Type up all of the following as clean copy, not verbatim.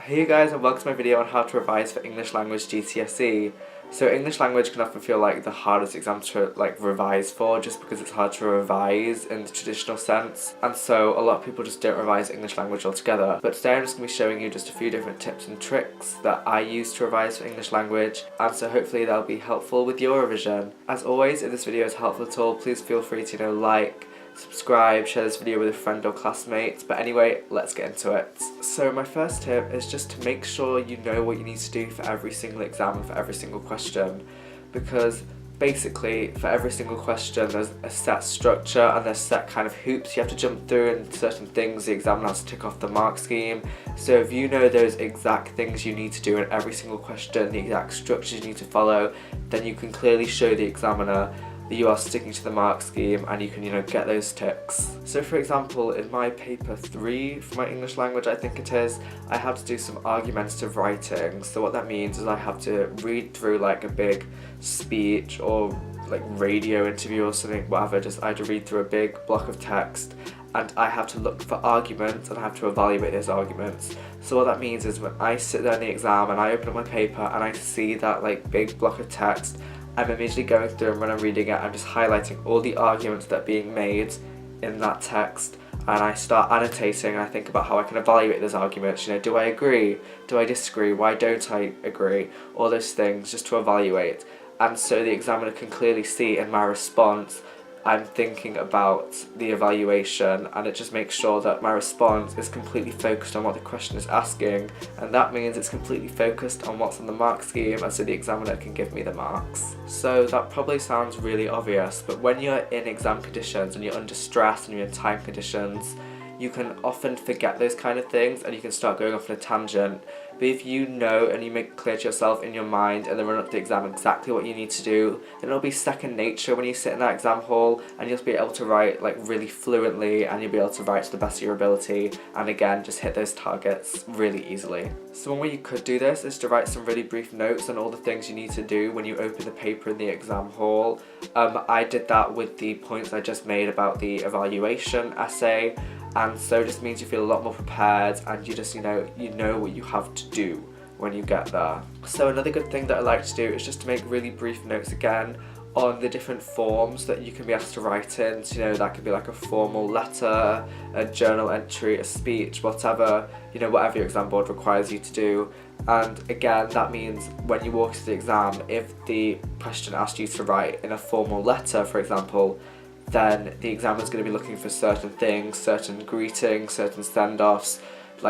Hey you guys, and welcome to my video on how to revise for English language GCSE. So English language can often feel like the hardest exam to revise for, just because it's hard to revise in the traditional sense, and so a lot of people just don't revise English language altogether. But today I'm just going to be showing you just a few different tips and tricks that I use to revise for English language, and so hopefully they'll be helpful with your revision. As always, if this video is helpful at all, please feel free to like, subscribe, share this video with a friend or classmate. But anyway, let's get into it. So my first tip is just to make sure you know what you need to do for every single exam and for every single question, because basically for every single question there's a set structure and there's set kind of hoops you have to jump through, and certain things the examiner has to tick off the mark scheme. So if you know those exact things you need to do in every single question, the exact structures you need to follow, then you can clearly show the examiner that you are sticking to the mark scheme and you can, get those ticks. So for example, in my paper 3 for my English language, I think it is, I had to do some argumentative writing. So what that means is I have to read through like a big speech or like radio interview or something, whatever, I had to read through a big block of text, and I have to look for arguments and I have to evaluate those arguments. So what that means is when I sit there in the exam and I open up my paper and I see that big block of text, I'm immediately going through, and when I'm reading it, I'm just highlighting all the arguments that are being made in that text, and I start annotating and I think about how I can evaluate those arguments. Do I agree? Do I disagree? Why don't I agree? All those things just to evaluate. And so the examiner can clearly see in my response I'm thinking about the evaluation, and it just makes sure that my response is completely focused on what the question is asking, and that means it's completely focused on what's on the mark scheme, and so the examiner can give me the marks. So that probably sounds really obvious, but when you're in exam conditions and you're under stress and you're in time conditions, you can often forget those kind of things and you can start going off on a tangent. But if you know and you make it clear to yourself in your mind and then run up to the exam exactly what you need to do, then it'll be second nature when you sit in that exam hall, and you'll be able to write really fluently, and you'll be able to write to the best of your ability, and again just hit those targets really easily. So one way you could do this is to write some really brief notes on all the things you need to do when you open the paper in the exam hall. I did that with the points I just made about the evaluation essay, and so it just means you feel a lot more prepared, and you just you know what you have to do when you get there. So another good thing that I like to do is just to make really brief notes again on the different forms that you can be asked to write in. So, that could be like a formal letter, a journal entry, a speech, whatever, whatever your exam board requires you to do. And again, that means when you walk to the exam, if the question asked you to write in a formal letter, for example, then the examiner's going to be looking for certain things, certain greetings, certain send-offs,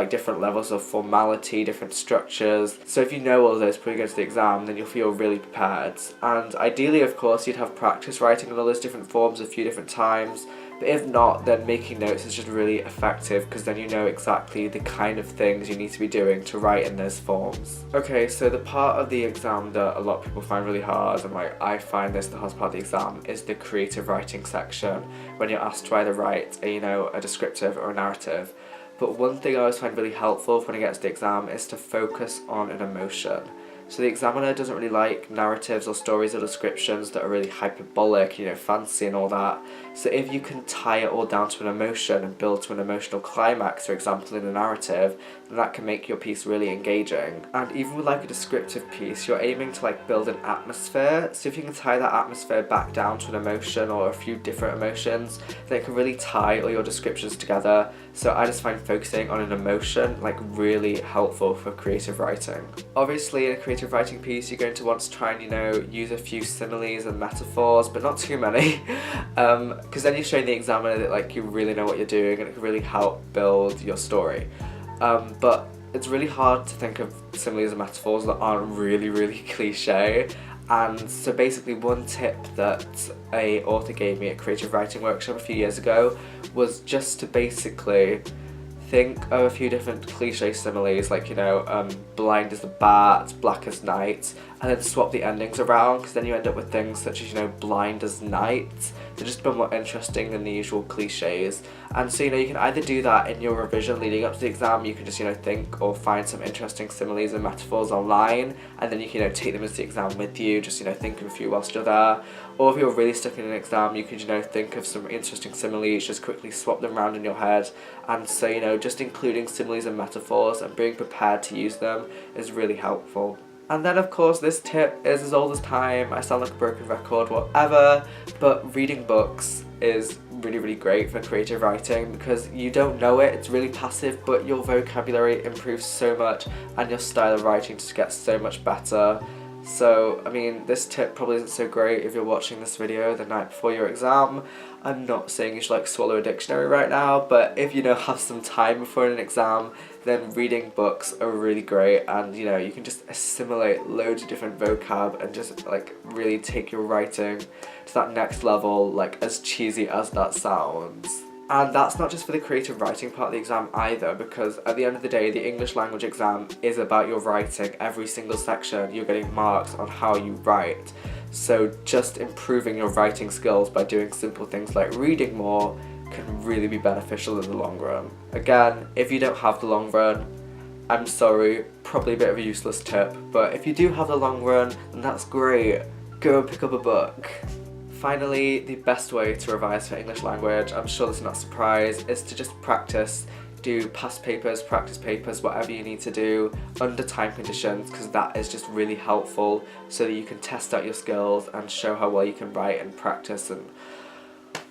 different levels of formality, different structures. So if you know all of those before you go to the exam, then you'll feel really prepared. And ideally, of course, you'd have practice writing in all those different forms a few different times. But if not, then making notes is just really effective, because then you know exactly the kind of things you need to be doing to write in those forms. Okay, so the part of the exam that a lot of people find really hard, and I find this the hardest part of the exam, is the creative writing section, when you're asked to either write a descriptive or a narrative. But one thing I always find really helpful when I get to the exam is to focus on an emotion. So the examiner doesn't really like narratives or stories or descriptions that are really hyperbolic, fancy and all that. So if you can tie it all down to an emotion and build to an emotional climax, for example, in a narrative, then that can make your piece really engaging. And even with a descriptive piece, you're aiming to build an atmosphere. So if you can tie that atmosphere back down to an emotion or a few different emotions, then it can really tie all your descriptions together. So I just find focusing on an emotion really helpful for creative writing. Obviously, in a creative writing piece, you're going to want to try and use a few similes and metaphors, but not too many, because then you're showing the examiner that you really know what you're doing, and it can really help build your story. But it's really hard to think of similes and metaphors that aren't really cliche. And so basically, one tip that a author gave me at creative writing workshop a few years ago was just to basically think of a few different cliche similes, blind as the bat, black as night, and then swap the endings around, because then you end up with things such as blind as night. They're just a bit more interesting than the usual cliches. And so, you can either do that in your revision leading up to the exam. You can just, think or find some interesting similes and metaphors online, and then you can, take them into the exam with you, just, think of a few whilst you're there. Or if you're really stuck in an exam, you can, think of some interesting similes, just quickly swap them around in your head. And so, just including similes and metaphors and being prepared to use them is really helpful. And then, of course, this tip is as old as time. I sound like a broken record, whatever, but reading books is really, really great for creative writing because you don't know it, it's really passive, but your vocabulary improves so much and your style of writing just gets so much better. So, this tip probably isn't so great if you're watching this video the night before your exam. I'm not saying you should swallow a dictionary right now, but if you have some time before an exam, then reading books are really great, and you can just assimilate loads of different vocab and just really take your writing to that next level, as cheesy as that sounds. And that's not just for the creative writing part of the exam either, because at the end of the day, the English language exam is about your writing. Every single section, you're getting marks on how you write. So just improving your writing skills by doing simple things like reading more can really be beneficial in the long run. Again, if you don't have the long run, I'm sorry, probably a bit of a useless tip, but if you do have the long run, then that's great. Go and pick up a book. Finally, the best way to revise for English language, I'm sure this is not a surprise, is to just practice. Do past papers, practice papers, whatever you need to do under time conditions, because that is just really helpful so that you can test out your skills and show how well you can write and practice and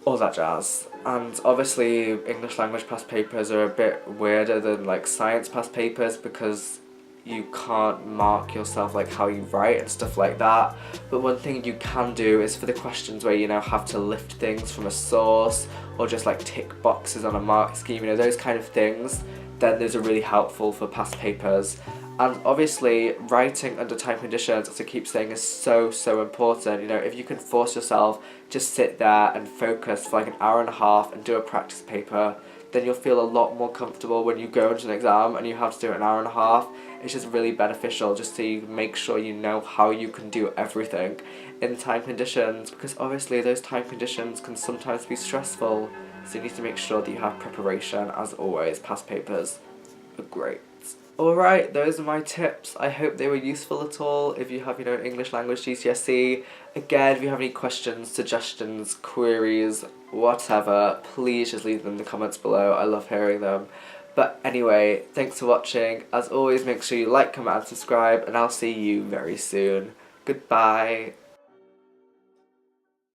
all that jazz. And obviously English language past papers are a bit weirder than science past papers because you can't mark yourself how you write and stuff like that. But one thing you can do is for the questions where you have to lift things from a source or just tick boxes on a mark scheme, those kind of things, then those are really helpful for past papers. And obviously writing under time conditions, as I keep saying, is so important. If you can force yourself, just sit there and focus for an hour and a half and do a practice paper, then you'll feel a lot more comfortable when you go into an exam and you have to do it an hour and a half. It's just really beneficial just so you make sure you know how you can do everything in time conditions, because obviously those time conditions can sometimes be stressful, so you need to make sure that you have preparation. As always, past papers are great. Alright, those are my tips. I hope they were useful at all if you have, an English language GCSE. Again, if you have any questions, suggestions, queries, whatever, please just leave them in the comments below. I love hearing them. But anyway, thanks for watching. As always, make sure you like, comment and subscribe, and I'll see you very soon. Goodbye.